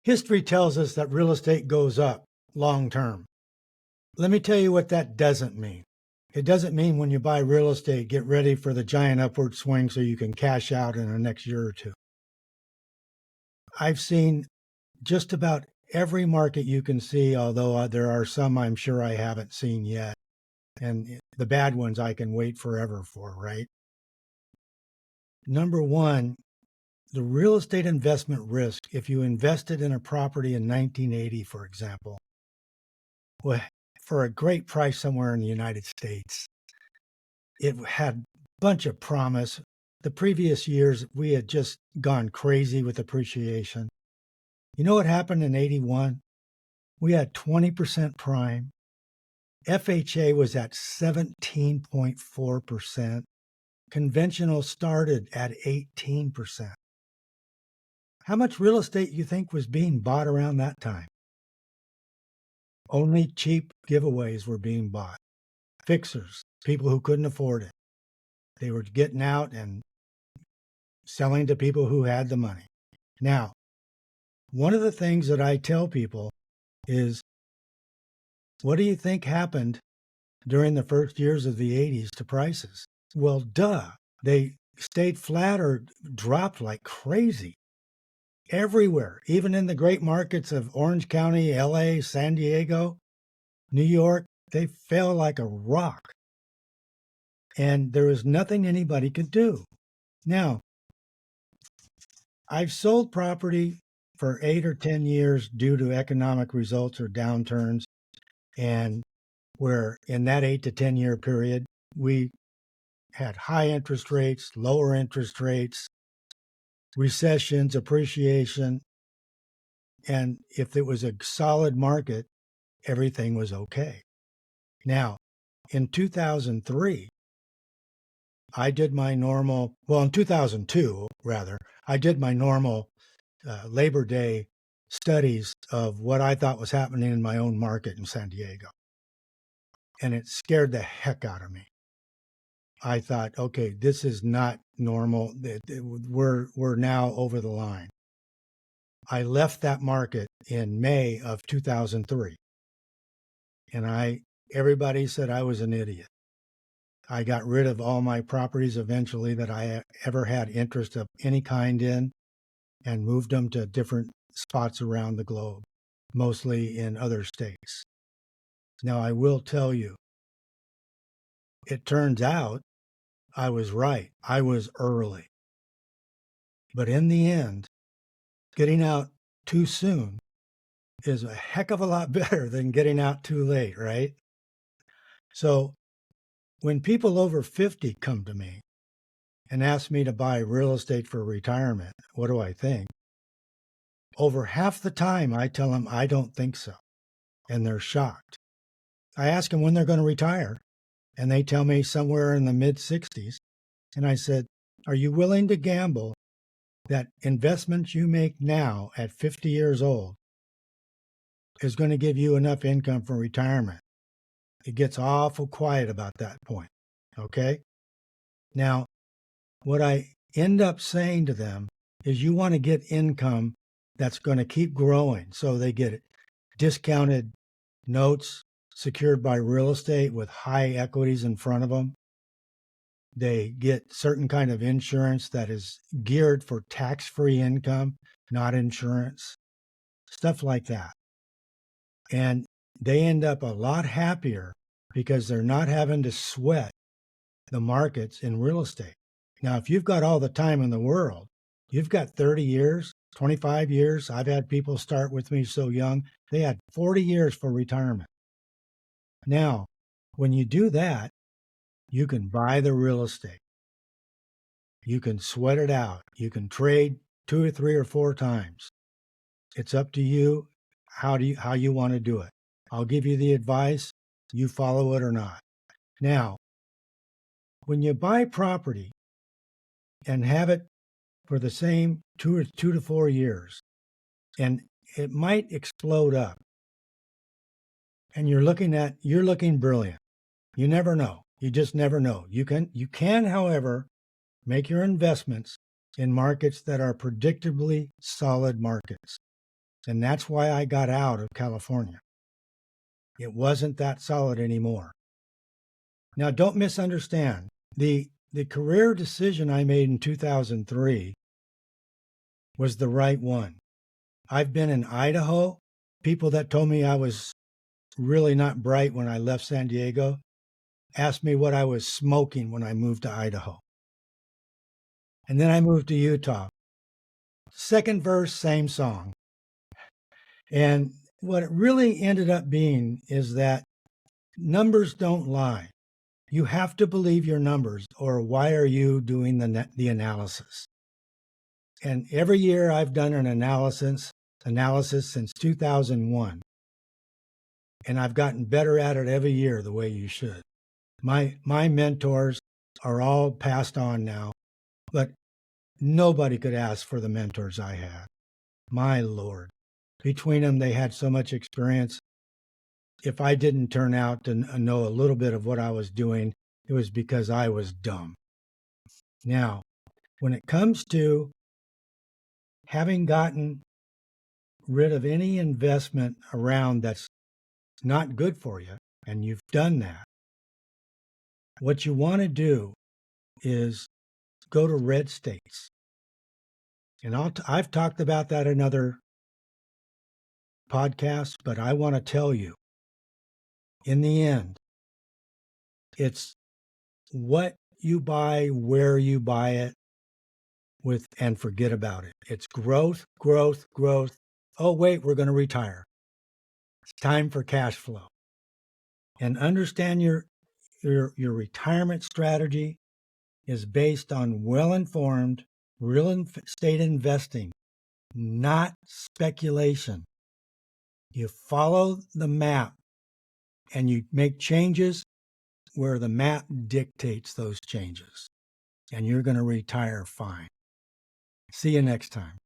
History tells us that real estate goes up long term. Let me tell you what that doesn't mean. It doesn't mean when you buy real estate, get ready for the giant upward swing so you can cash out in the next year or two. I've seen just about every market you can see, although there are some I'm sure I haven't seen yet. And the bad ones I can wait forever for, right? Number one, the real estate investment risk, if you invested in a property in 1980, for example, for a great price somewhere in the United States, it had a bunch of promise. The previous years, we had just gone crazy with appreciation. You know what happened in 81? We had 20% prime. FHA was at 17.4%. Conventional started at 18%. How much real estate you think was being bought around that time? Only cheap giveaways were being bought. Fixers, people who couldn't afford it. They were getting out and selling to people who had the money. Now, one of the things that I tell people is, what do you think happened during the first years of the 80s to prices? Well, duh. They stayed flat or dropped like crazy everywhere, even in the great markets of Orange County, LA, San Diego, New York. They fell like a rock. And there was nothing anybody could do. Now, I've sold property for 8 or 10 years due to economic results or downturns, and where in that 8 to 10 year period, we had high interest rates, lower interest rates, recessions, appreciation, and if it was a solid market, everything was okay. Now, in 2003, I did my normal, in 2002, rather, I did my normal Labor Day studies of what I thought was happening in my own market in San Diego. And it scared the heck out of me. I thought, okay, this is not normal. We're now over the line. I left that market in May of 2003. And everybody said I was an idiot. I got rid of all my properties eventually that I ever had interest of any kind in and moved them to different spots around the globe, mostly in other states. Now, I will tell you, it turns out I was right. I was early. But in the end, getting out too soon is a heck of a lot better than getting out too late, right? So when people over 50 come to me and ask me to buy real estate for retirement, what do I think? Over half the time, I tell them I don't think so. And they're shocked. I ask them when they're going to retire, and they tell me somewhere in the mid-60s. And I said, are you willing to gamble that investments you make now at 50 years old is going to give you enough income for retirement? It gets awful quiet about that point, okay? Now, what I end up saying to them is you want to get income that's going to keep growing. So they get discounted notes secured by real estate with high equities in front of them. They get certain kind of insurance that is geared for tax-free income, not insurance, stuff like that. And they end up a lot happier because they're not having to sweat the markets in real estate. Now, if you've got all the time in the world, you've got 30 years, 25 years. I've had people start with me so young, they had 40 years for retirement. Now, when you do that, you can buy the real estate. You can sweat it out. You can trade 2 or 3 or 4 times. It's up to you how you want to do it. I'll give you the advice. You follow it or not. Now, when you buy property and have it for the same 2 to 4 years, and it might explode up, and you're looking brilliant. You never know. You just never know. You can, however, make your investments in markets that are predictably solid markets. And that's why I got out of California. It wasn't that solid anymore. Now, don't misunderstand. The career decision I made in 2003 was the right one. I've been in Idaho. People that told me I was really not bright when I left San Diego asked me what I was smoking when I moved to Idaho. And then I moved to Utah. Second verse, same song. And what it really ended up being is that numbers don't lie. You have to believe your numbers, or why are you doing the analysis? And every year I've done an analysis since 2001. And I've gotten better at it every year the way you should. My mentors are all passed on now, but nobody could ask for the mentors I had. My Lord. Between them, they had so much experience. If I didn't turn out to know a little bit of what I was doing, it was because I was dumb. Now, when it comes to having gotten rid of any investment around that's not good for you, and you've done that, what you want to do is go to red states. And I've talked about that in other podcasts, but I want to tell you, in the end, it's what you buy, where you buy it, with, and forget about it. It's growth, growth, growth. Oh, wait, we're going to retire. It's time for cash flow. And understand your retirement strategy is based on well-informed real estate investing, not speculation. You follow the map and you make changes where the map dictates those changes, and you're going to retire fine. See you next time.